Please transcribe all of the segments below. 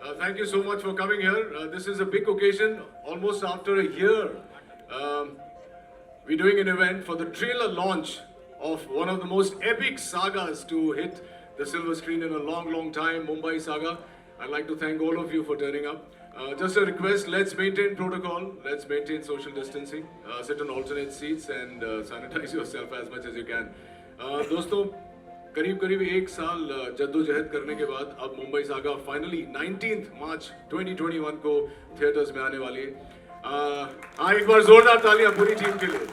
Thank you so much for coming here. This is a big occasion. Almost after a year, we're doing an event for the trailer launch of one of the most epic sagas to hit the silver screen in a long, long time, Mumbai Saga. I'd like to thank all of you for turning up. Just a request, let's maintain protocol, let's maintain social distancing, sit on alternate seats and sanitize yourself as much as you can. दोस्तों करीब करीब एक साल जद्दोजहद करने के बाद अब मुंबई सागा फाइनली 19 मार्च 2021 को थिएटर्स में आने वाली है। एक बार जोरदार तालियां पूरी टीम के लिए।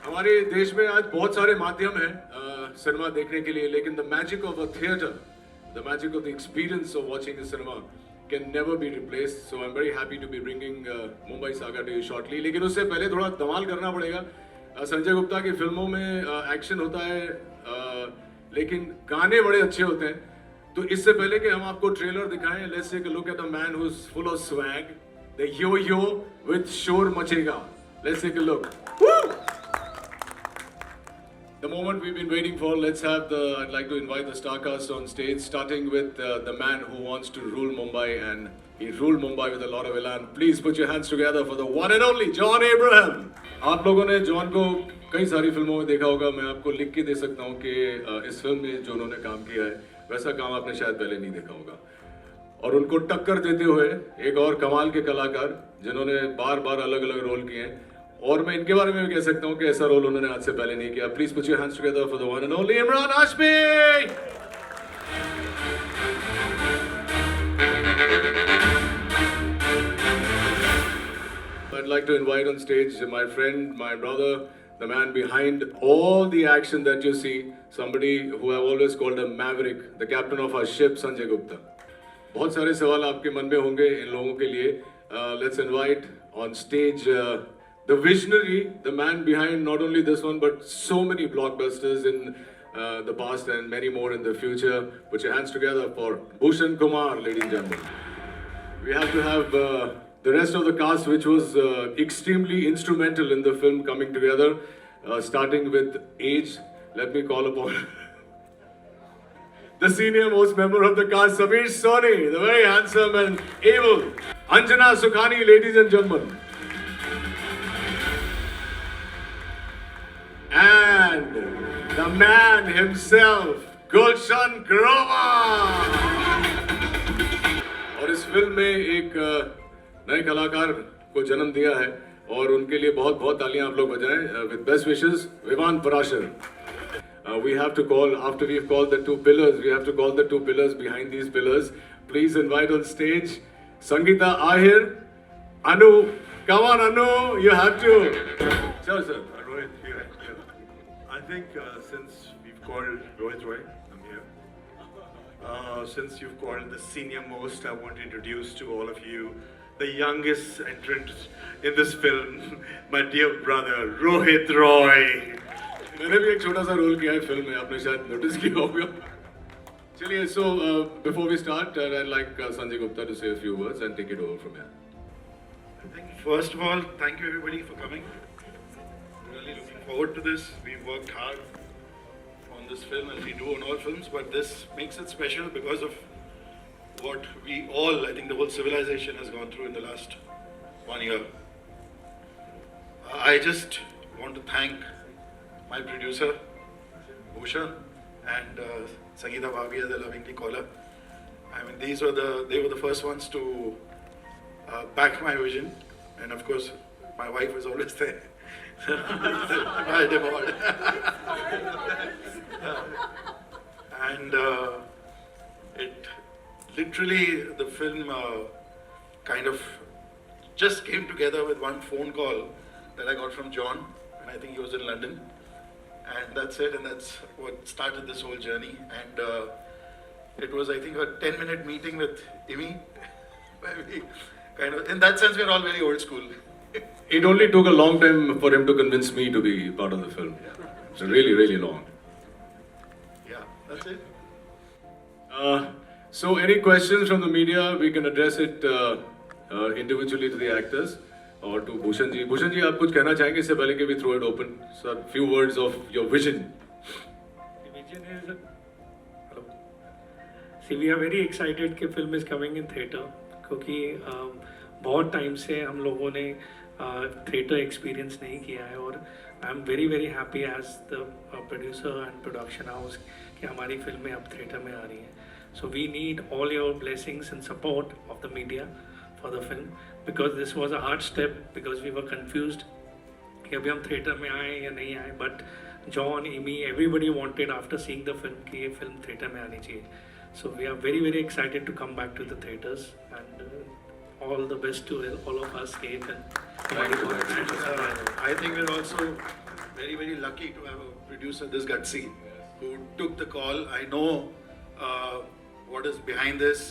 हमारे देश में आज बहुत सारे माध्यम हैं सिनेमा देखने के लिए, लेकिन the magic of a theatre, the magic of the experience of watching the cinema can never be replaced. So I am very happy to be bringing Mumbai saga to you shortly. लेकिन उससे पहले थोड़ा धमाल करना पड़ेगा। संजय गुप्ता की फिल्मों में एक्शन होता है लेकिन गाने बड़े अच्छे होते हैं। तो इससे पहले कि हम आपको ट्रेलर दिखाएं, let's take a look at a man who is full of swag, the Yo Yo with शोर मचेगा। Let's take a look. The moment we've been waiting for. Let's have I'd like to invite the star cast on stage, starting with the man who wants to rule Mumbai, and he ruled Mumbai with a lot of elan. Please put your hands together for the one and only John Abraham. आप लोगों ने John को कई सारी फिल्मों में देखा होगा। मैं आपको लिख के दे सकता हूँ कि इस फिल्म में जो उन्होंने काम किया है वैसा काम आपने शायद पहले नहीं देखा होगा। और उनको टक्कर देते हुए एक और कमाल के कलाकार जिन्होंने बार बार अलग अलग रोल किए हैं, और मैं इनके बारे में भी कह सकता हूँ कि ऐसा रोल उन्होंने आज से पहले नहीं किया। Please put your hands together for the one and only Imran Hashmi. I'd like to invite on stage my friend, my brother, the man behind all the action that you see, somebody who I've always called a maverick, the captain of our ship, Sanjay Gupta. बहुत सारे सवाल आपके मन में होंगे इन लोगों के लिए। Let's invite on stage the visionary, the man behind not only this one but so many blockbusters in the past and many more in the future. Put your hands together for Bhushan Kumar, ladies and gentlemen. We have to have the rest of the cast, which was extremely instrumental in the film coming together, starting with age. Let me call upon the senior most member of the cast, Sameer Soni, the very handsome and able Anjana Sukhani, ladies and gentlemen. And the man himself, Gulshan Grover. और इस film में एक नए कलाकार को जन्म दिया है और उनके लिए बहुत बहुत तालियां आप लोग बजाएं। With best wishes, Vivan Parashar. We have to call, after we've called the two pillars, we have to call the two pillars behind these pillars. Please invite on stage Sangeeta Ahir, Anu. Come on, Anu, you have to. Sure, sir. Rohit here. I think since we've called Rohit Roy, I'm here. Since you've called the senior most, I want to introduce to all of you the youngest entrant in this film, my dear brother Rohit Roy. मैंने भी एक छोटा सा role किया है film में, आपने शायद नोटिस किया होगा। चलिए, so before we start, I'd like Sanjay Gupta to say a few words and take it over from here. I think first of all, thank you everybody for coming. Really looking forward to this. We've worked hard on this film as we do on all films, but this makes it special because of what we all, I think the whole civilization has gone through in the last 1 year. I just want to thank my producer, Bhushan, and Sangeeta Bhabhi, as I lovingly call her. I mean, they were the first ones to back my vision, and of course, my wife was always there. My default. And it literally, the film kind of just came together with one phone call that I got from John, and I think he was in London, and that's it, and that's what started this whole journey. And it was, I think, a 10-minute meeting with Imi, where we kind of, in that sense, we're all very old school. It only took a long time for him to convince me to be part of the film. So really, really long. Yeah, that's it. So any questions from the media, we can address it individually to the actors or to Bhushan ji. Bhushan ji, आप कुछ कहना चाहेंगे इससे पहले कि we throw it open? Sir, few words of your vision. The vision is, hello. See we are very excited कि film is coming in theatre, क्योंकि बहुत टाइम से हम लोगों ने थिएटर एक्सपीरियंस नहीं किया है, और I am very very happy as the producer and production house कि हमारी फिल्में अब थिएटर में आ रही हैं. So we need all your blessings and support of the media for the film, because this was a hard step, because we were confused कि अभी हम थिएटर में आए या नहीं आए. But John, Amy, everybody wanted after seeing the film कि ये फिल्म थिएटर में आनी चाहिए. So we are very very excited to come back to the theaters, and all the best to all of us, Kate and I think we're also very, very lucky to have a producer this gutsy who took the call. I know what is behind this.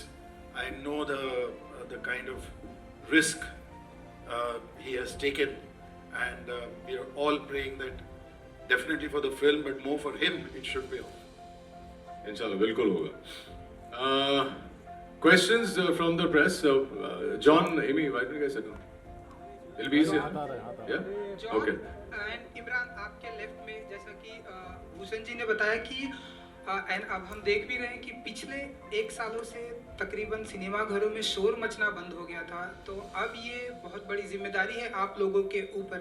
I know the kind of risk he has taken, and we are all praying that definitely for the film, but more for him, it should be off. इंशाल्लाह बिल्कुल होगा. Questions from the press. John, Amy, why don't you guys sit down? It'll be easier. Yeah? John Okay. And Imran, आपके left में जैसा कि भूषण जी ने बताया कि एंड अब हम देख भी रहे हैं कि पिछले 1 सालों से तकरीबन सिनेमा घरों में शोर मचना बंद हो गया था, तो अब ये बहुत बड़ी जिम्मेदारी है आप लोगों के ऊपर,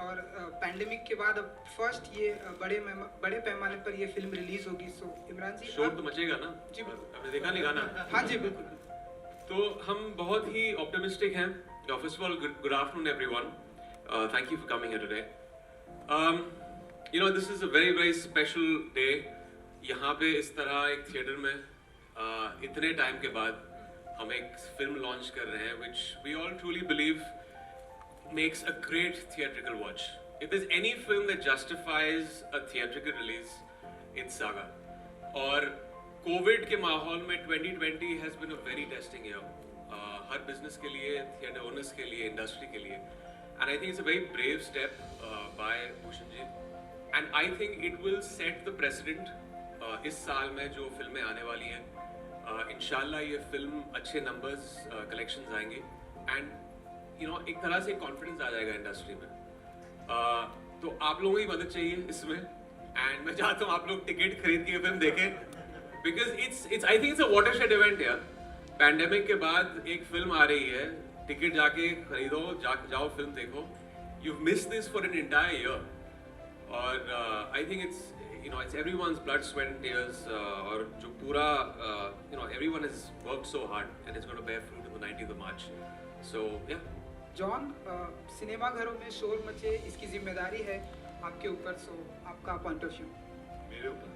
और पैंडेमिक के बाद अब फर्स्ट ये बड़े पैमाने पर ये फिल्म रिलीज होगी. सो इमरान जी, शोर तो मचेगा ना जी बिल्कुल. आपने देखा नहीं गाना. हाँ जी बिल्कुल. तो हम बहुत ही ऑप्टिमिस्टिक हैं. First of all good afternoon everyone. Thank you for coming here today. You know this is a very very special day. यहाँ पे इस तरह एक थिएटर में इतने टाइम के बाद हम एक फिल्म लॉन्च कर रहे हैं which we all truly believe makes a great theatrical watch. If there's any film that justifies a theatrical release, it's Saga. और कोविड के माहौल में 2020 has been a very testing year. Her business के लिए, theatre owners के लिए, industry के लिए. And I think it's a very brave step by Bhushan ji. And I think it will set the precedent. इस साल में जो फिल्में आने वाली हैं, इंशाल्लाह ये फिल्म अच्छे नंबर्स, कलेक्शंस आएंगे, एंड यू नो एक तरह से कॉन्फिडेंस आ जाएगा इंडस्ट्री में. तो आप लोगों की मदद चाहिए इसमें, एंड मैं चाहता हूँ आप लोग टिकट खरीद के फिल्म देखें, because it's I think it's a watershed event यार. पैंडेमिक के बाद एक फिल्म आ रही है, टिकट जाके खरीदो, जाओ फिल्म देखो. You miss this for an entire year, और I think it's you know it's everyone's blood, sweat and tears, और जो पूरा you know everyone has worked so hard and it's going to bear fruit on the 19th of March. So yeah. John, cinema घरों में शोर मचे इसकी जिम्मेदारी है आपके ऊपर, सो आपका पॉइंट ऑफ व्यू. मेरे ऊपर.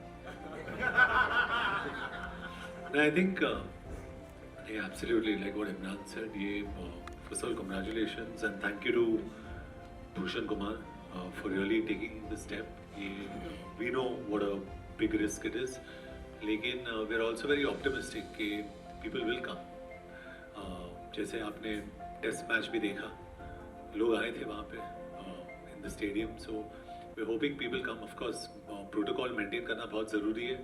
And I think absolutely like what Imran said. First of all, congratulations and thank you to Bhushan Kumar for really taking this step. We know what a big risk it is, लेकिन we are also very optimistic कि people will come. जैसे आपने test match भी देखा, लोग आए थे वहाँ पे in the stadium, so we're hoping people come. Of course, protocol maintain करना बहुत ज़रूरी है,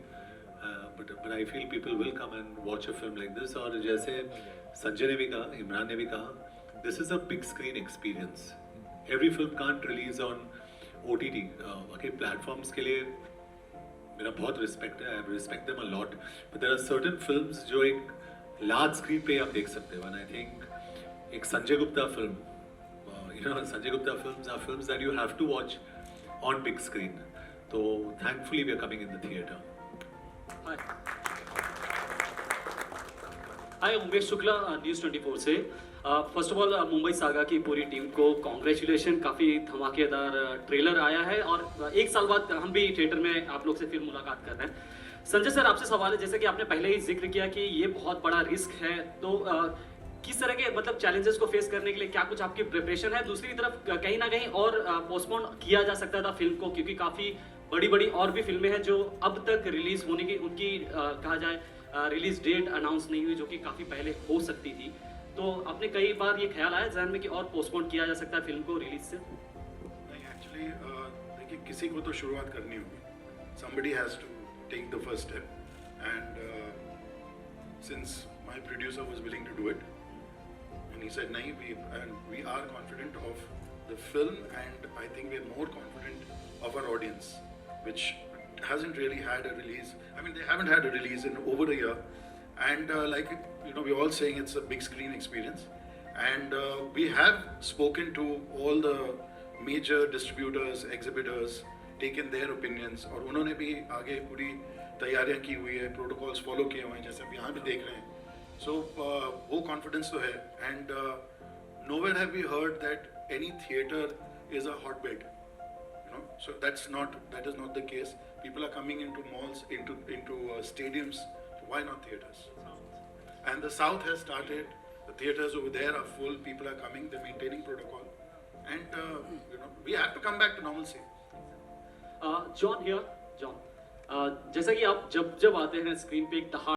but I feel people will come and watch a film like this. और जैसे संजय ने भी कहा, इमरान ने भी कहा, this is a big screen experience. Every film can't release on OTT. Okay, platforms के लिए मेरा बहुत रिस्पेक्ट है, I respect them a lot. But there are certain films जो एक large screen पे आप देख सकते हो. And I think एक Sanjay Gupta film, Sanjay Gupta films are films that you have to watch on big screen. So thankfully we are coming in the theater. Hi, Umesh Shukla, news 24 से. First of all Mumbai saga की पूरी team को कॉन्ग्रेचुलेशन. काफ़ी धमाकेदार trailer आया है, और 1 साल बाद हम भी थिएटर में आप लोग से फिर मुलाकात कर रहे हैं. संजय सर, आपसे सवाल है, जैसे कि आपने पहले ही जिक्र किया कि ये बहुत बड़ा रिस्क है, तो किस तरह के मतलब चैलेंजेस को फेस करने के लिए क्या कुछ आपकी प्रिपरेशन है? दूसरी तरफ कहीं ना कहीं और पोस्टपोन किया जा सकता था फिल्म को, क्योंकि काफ़ी बड़ी बड़ी और भी फिल्में हैं जो अब तक रिलीज होने की उनकी कहा जाए रिलीज डेट अनाउंस नहीं हुई, जो कि काफ़ी पहले हो सकती थी. तो आपने कई बार ये ख्याल आया जहन में कि और पोस्टपोन किया जा सकता है फिल्म को रिलीज से? नहीं, एक्चुअली देखिए, किसी को तो शुरुआत करनी होगी. Somebody has to take the first step, and since my producer was willing to do it, and he said, "nahi, we are confident of the film, and I think we're more confident of our audience, which hasn't really had a release. I mean, they haven't had a release in over a year, And we're all saying it's a big screen experience. And we have spoken to all the major distributors, exhibitors, taken their opinions, और उन्होंने भी आगे पूरी तैयारियां की हुई है, protocols follow किए हुए हैं, जैसे आप यहाँ भी देख रहे हैं. So वो confidence तो है. And nowhere have we heard that any theater is a hotbed. So that is not the case. People are coming into malls, into stadiums. So why not theaters? And the South has started. The theaters over there are full. People are coming. They're maintaining protocol, and we have to come back to normalcy. John here John, जैसा कि आप जब आते हैं screen पे एक दहाड़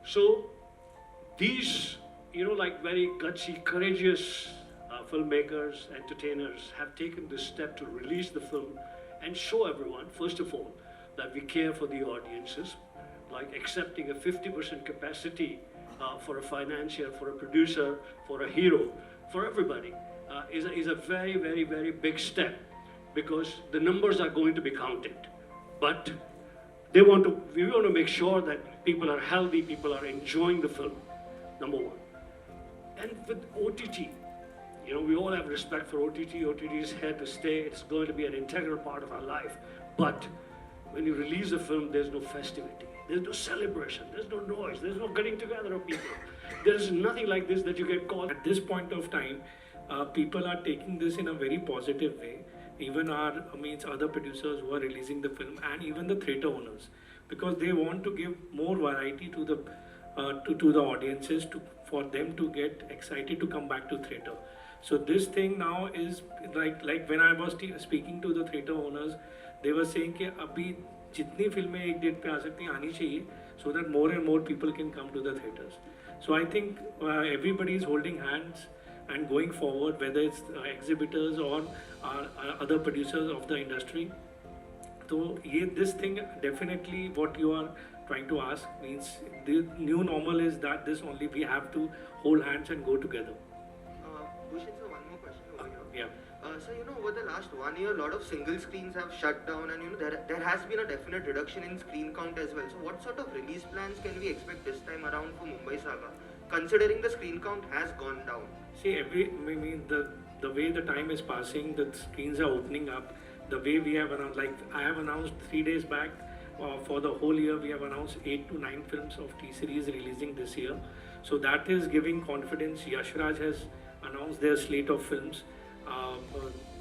So these, like very gutsy, courageous filmmakers, entertainers have taken this step to release the film and show everyone, first of all, that we care for the audiences, like accepting a 50% capacity for a financier, for a producer, for a hero, for everybody, is a very, very, very big step, because the numbers are going to be counted. But we want to make sure that people are healthy, people are enjoying the film, number one. And with OTT, we all have respect for OTT. OTT is here to stay. It's going to be an integral part of our life. But when you release a film, there's no festivity. There's no celebration. There's no noise. There's no getting together of people. There's nothing like this that you get called. At this point of time, people are taking this in a very positive way. Even other producers who are releasing the film, and even the theatre owners, because they want to give more variety to the audiences, for them to get excited to come back to theatre. So this thing now is like when I was speaking to the theatre owners, they were saying कि अभी जितनी फिल्में एक date पे आ सकती हैं आनी चाहिए, so that more and more people can come to the theatres. So I think everybody is holding hands and going forward, whether it's exhibitors or other producers of the industry. So this thing definitely, what you are trying to ask means the new normal is that this only we have to hold hands and go together. Bhushan sir, one more question over here. Yeah. So over the last 1 year, a lot of single screens have shut down, and there has been a definite reduction in screen count as well. So what sort of release plans can we expect this time around for Mumbai Saga, considering the screen count has gone down? See, the way the time is passing, the screens are opening up. The way we have announced, like I have announced 3 days back, for the whole year we have announced 8 to 9 films of T-series releasing this year. So that is giving confidence. Yash Raj has announced their slate of films.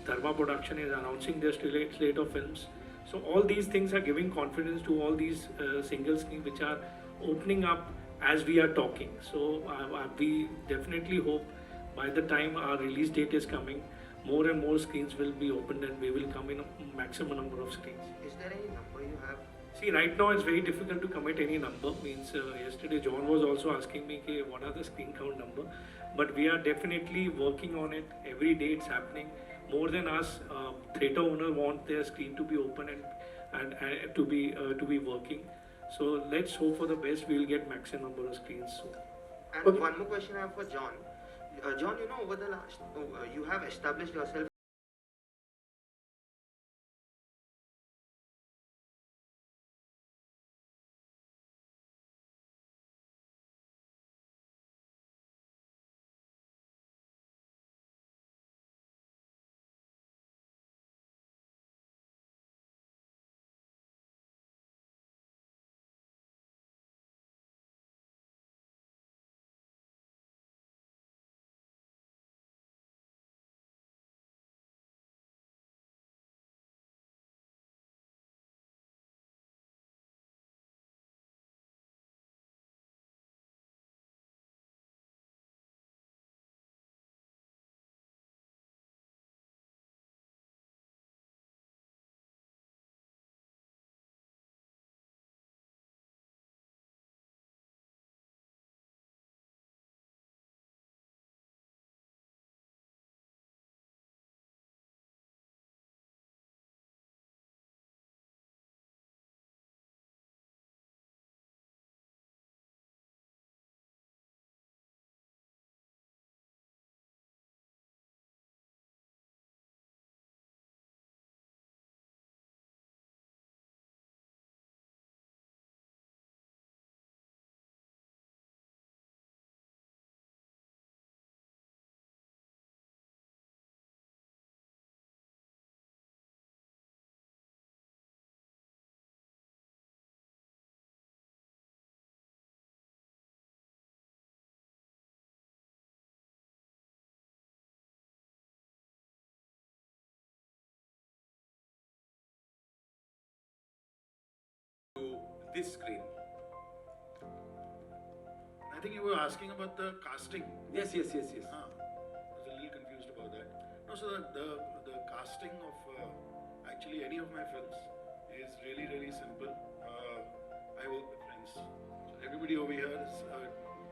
Dharma Production is announcing their slate of films. So all these things are giving confidence to all these single screens which are opening up as we are talking. So we definitely hope by the time our release date is coming, more and more screens will be opened and we will come in a maximum number of screens. Is there any number you have? See, right now it's very difficult to commit any number. Means yesterday John was also asking me कि what are the screen count number, but we are definitely working on it. Every day it's happening. More than us, theatre owner want their screen to be open and to be working. So let's hope for the best. We will get maximum number of screens soon. And one more question I have for John. John, you know, over the last, you have established yourself To this screen. I think you were asking about the casting. Yes. I was a little confused about that. No, so the casting of actually any of my films is really simple. I work with friends. So everybody over here is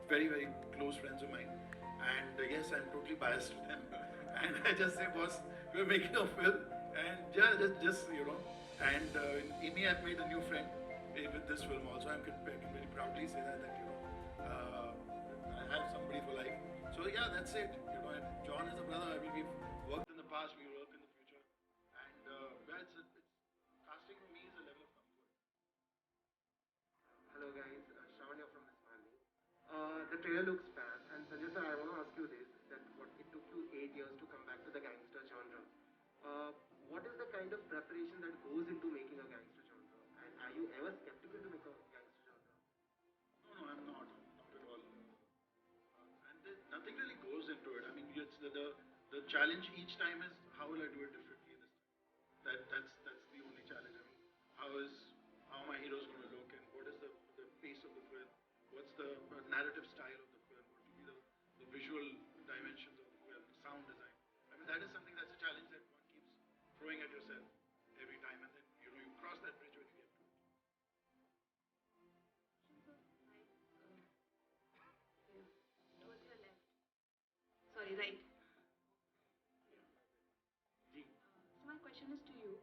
very close friends of mine. And yes, I'm totally biased to them. And I just say, boss, we're making a film. And yeah, just you know. And in me, I've made a new friend with this film also. I can very proudly say that you know, I have somebody for life. So yeah, that's it. You know, and John is a brother. I mean, we've worked in the past, we work in the future, and yeah, it's casting for me is a level of comfort. Hello guys, Shravan here from Ismali. The trailer looks bad, and Sanjay sir, I want to ask you this: that what it took you 8 years to come back to the gangster genre. What is the kind of preparation that goes into making a gangster genre? And are you ever skeptical to make a gangster genre? No, I'm not at all. And nothing really goes into it. I mean, it's the challenge each time is how will I do it differently this time. That's the only challenge. I mean, how my hero's going to look, and what is the pace of the film? What's the narrative style of the film? What will be the visual dimensions of the film? The sound design. I mean, that is something that's a challenge that one keeps throwing at yourself every time, and then you know you cross that bridge when you get to it. Towards your left. Sorry, right. So my question is to you.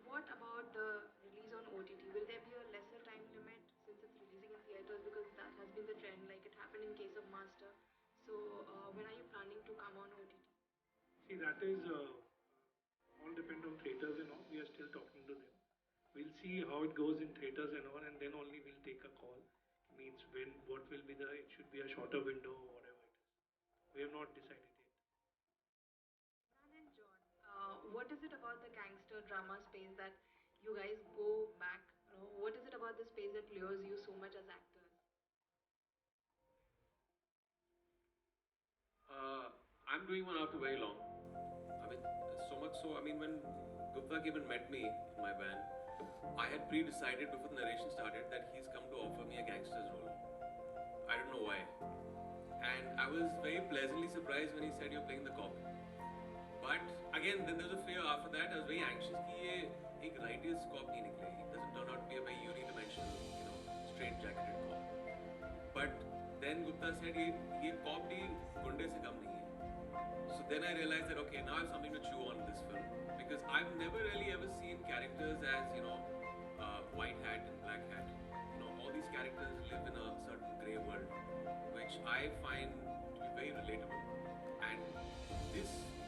What about the release on OTT? Will there be a lesser time limit since it's releasing in theaters? Because that has been the trend, like it happened in case of Master. So when are you planning to come on OTT? See, that is all depend on theaters and all. We are still talking to them. We'll see how it goes in theaters and all, and then only we'll take a call. Means what will be it should be a shorter window or whatever it is. We have not decided yet. Imran and John, what is it about the gangster drama space that you guys go back? You know, what is it about the space that lures you so much as actors? I'm doing one after very long. I mean, so much so. I mean, when Guptak even met me in my band, I had pre-decided before the narration started that he's come to offer me a gangster's role. I don't know why. and I was very pleasantly surprised when he said you're playing the cop. But again, then there was a fear after that. I was very anxious कि ये एक righteous cop नहीं निकले. It doesn't turn out to be a very unidimensional, straight jacketed cop. But then Gupta said ये cop भी गुंडे से कम नहीं है. So then I realized that okay, now I have something to chew on in this film because I've never really ever seen characters as white hat and black hat. All these characters live in a certain grey world, which I find to be very relatable. And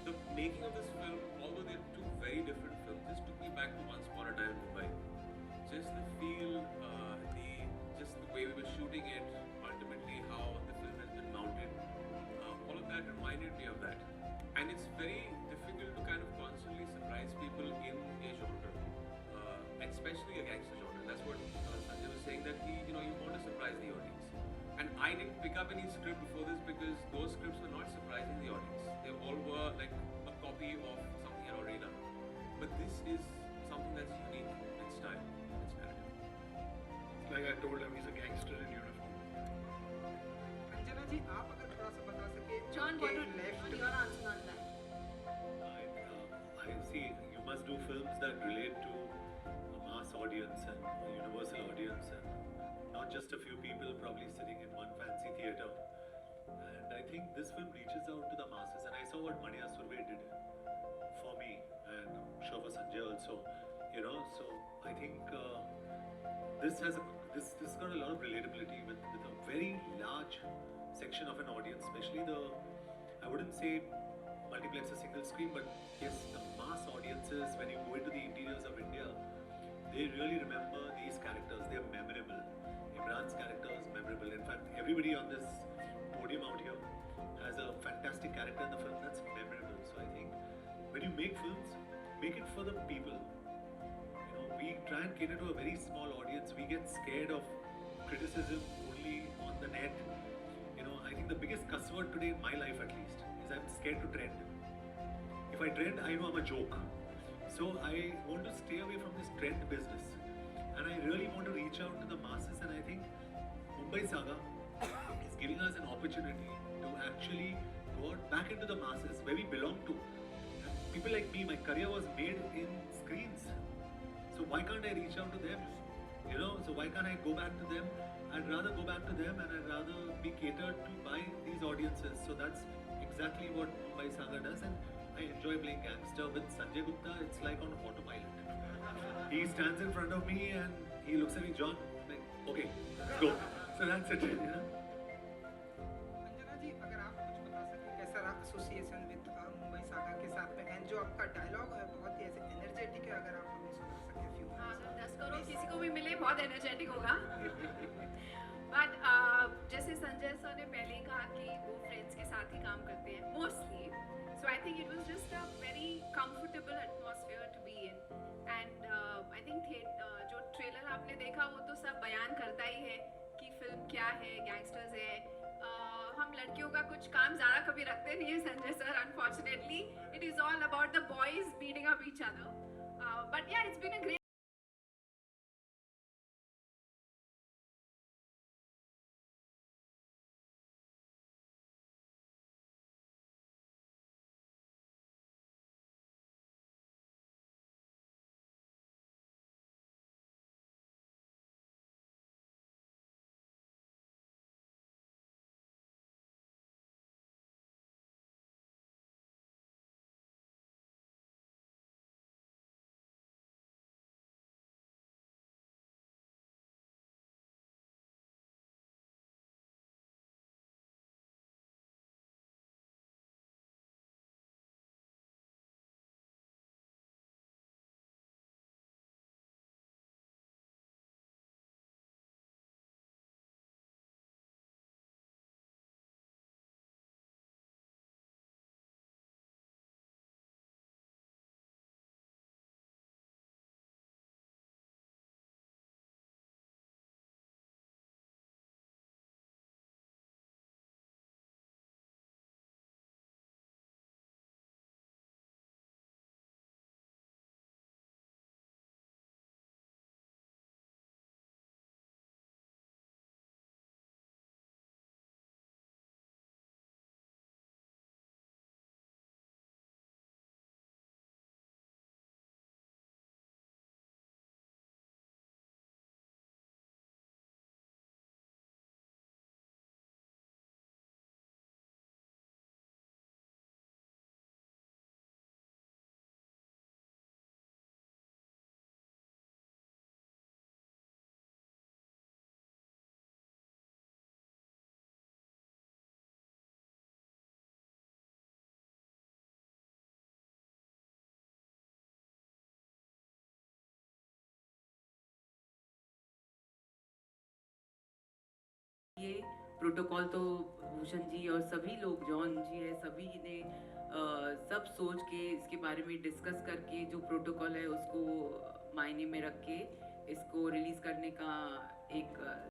the making of this film, although they're two very different films, just took me back to Once Upon a Time in Mumbai. Just the feel, just the way we were shooting it, ultimately how the film has been mounted, all of that reminded me of that. And it's very difficult to kind of constantly surprise people in a genre, especially a gangster genre. That's what Sanjay was saying, that you want to surprise the audience. And I didn't pick up any script before this because those scripts were not surprising the audience. They all were like a copy of something I'd already done. But this is something that's unique in style, its narrative. It's like I told him, he's a gangster in uniform. Anjana जी आप अगर थोड़ा सा बता सके John, what would left your answer on that? I see, you must do films that relate to a mass audience and a universal audience and not just a few people probably sitting in one fancy theatre. And I think this film reaches out to the masses, and I saw what Manya Surve did for me and I'm sure for Sanjay also, so I think this got a lot of relatability with a very large section of an audience, especially I wouldn't say multiplex a single screen, but yes, the mass audiences, when you go into the interiors of India, they really remember these characters. They're memorable. Imran's character is memorable. In fact, everybody on this podium out here has a fantastic character in the film that's memorable. So I think when you make films, make it for the people. We try and cater to a very small audience. We get scared of criticism only on the net. I think the biggest cuss word today in my life, at least, is I'm scared to trend. If I trend, I know I'm a joke. So I want to stay away from this trend business. And I really want to reach out to the masses, and I think Mumbai Saga is giving us an opportunity to actually go out back into the masses where we belong to. And people like me, my career was made in screens. So why can't I reach out to them? So why can't I go back to them? I'd rather go back to them, and I'd rather be catered to by these audiences. So that's exactly what Mumbai Saga does, and I enjoy playing gangster with Sanjay Gupta. It's like on autopilot. He stands in front of me and he looks at me, John, like, okay, let's go. So that's it. Anjana ji अगर आप कुछ बता सकें कैसा रहा association with Mumbai saga के साथ में एंड जो आपका डायलॉग है बहुत ही ऐसे एनर्जेटिक है अगर आप हमें सुना सकें फ्यू हाँ अगर 10 करोड़ किसी को भी मिले बहुत एनर्जेटिक होगा बट जैसे संजय सर ने पहले ही कहा कि वो फ्रेंड्स के साथ ही काम करते हैं mostly so I think it was just a very comfortable atmosphere to be in and I think जो ट्रेलर आपने देखा वो तो सब बयान करता ही है कि फिल्म क्या है गैंगस्टर्स है हम लड़कियों का कुछ काम ज़्यादा कभी रखते नहीं है Sanjay sir unfortunately it is all about the boys beating up each other but या इट्स बीन अ ग्रेट ये प्रोटोकॉल तो भूषण जी और सभी लोग, जॉन जी है, सभी ने सब सोच के इसके बारे में डिस्कस करके जो प्रोटोकॉल है उसको मायने में रख के इसको रिलीज करने का एक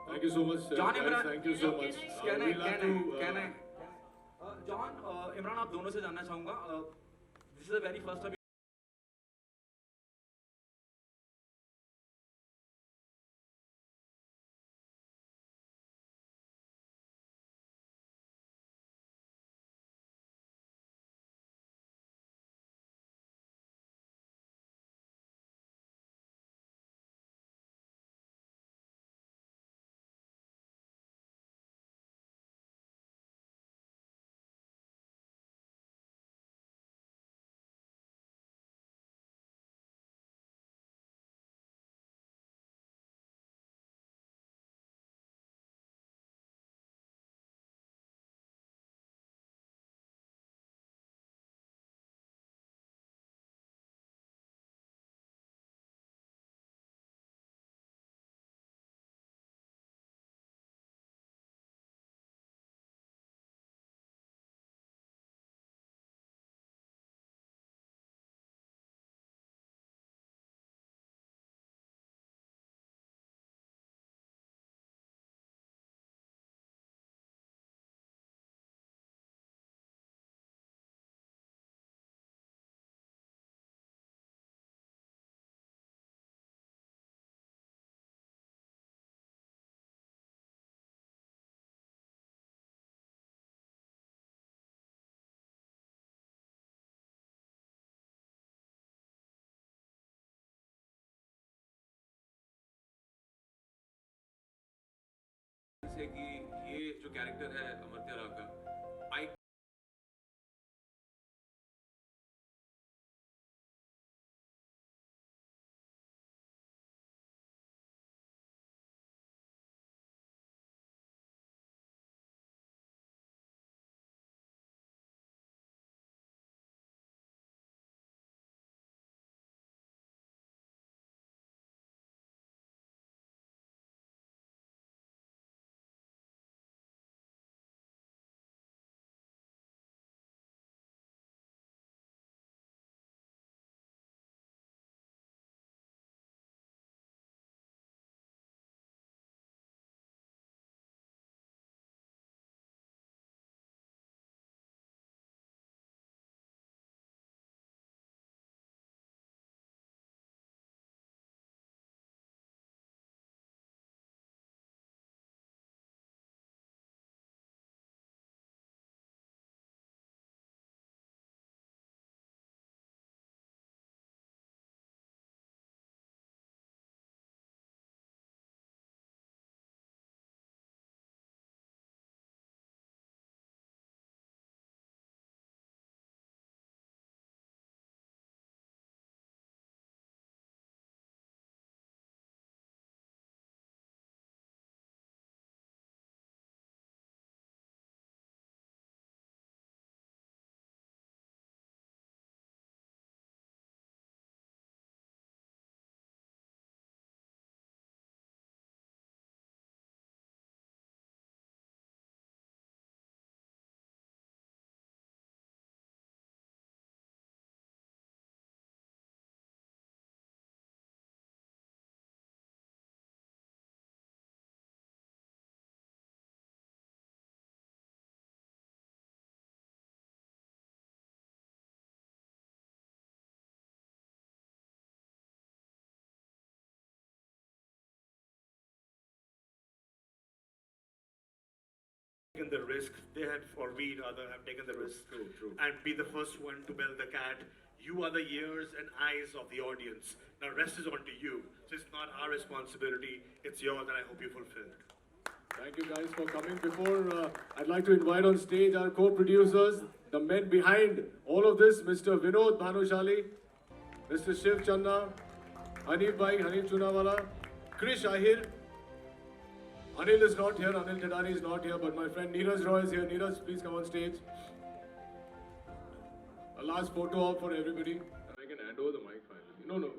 Thank you so much, John guys. Imran, Thank you so much. can I, We'll have to, can I? John, Imran आप दोनों से जानना चाहूँगा. This is the very first time से कि ये जो कैरेक्टर है अमर्त्य राव का, आई taken the risk. They have, or we rather, have taken the risk. True. And be the first one to bell the cat. You are the ears and eyes of the audience. Now rest is on to you. So it's not our responsibility, it's yours, and I hope you fulfill it. Thank you guys for coming. Before, I'd like to invite on stage our co-producers, the men behind all of this, Mr. Vinod Bhanushali, Mr. Shiv Channa, Hanif Bhai, Hanif Chunawala, Krish Ahir. Anil is not here, Anil Tedani is not here, but my friend Neeraj Roy is here. Neeraj, please come on stage. A last photo op for everybody. I can hand over the mic finally. No.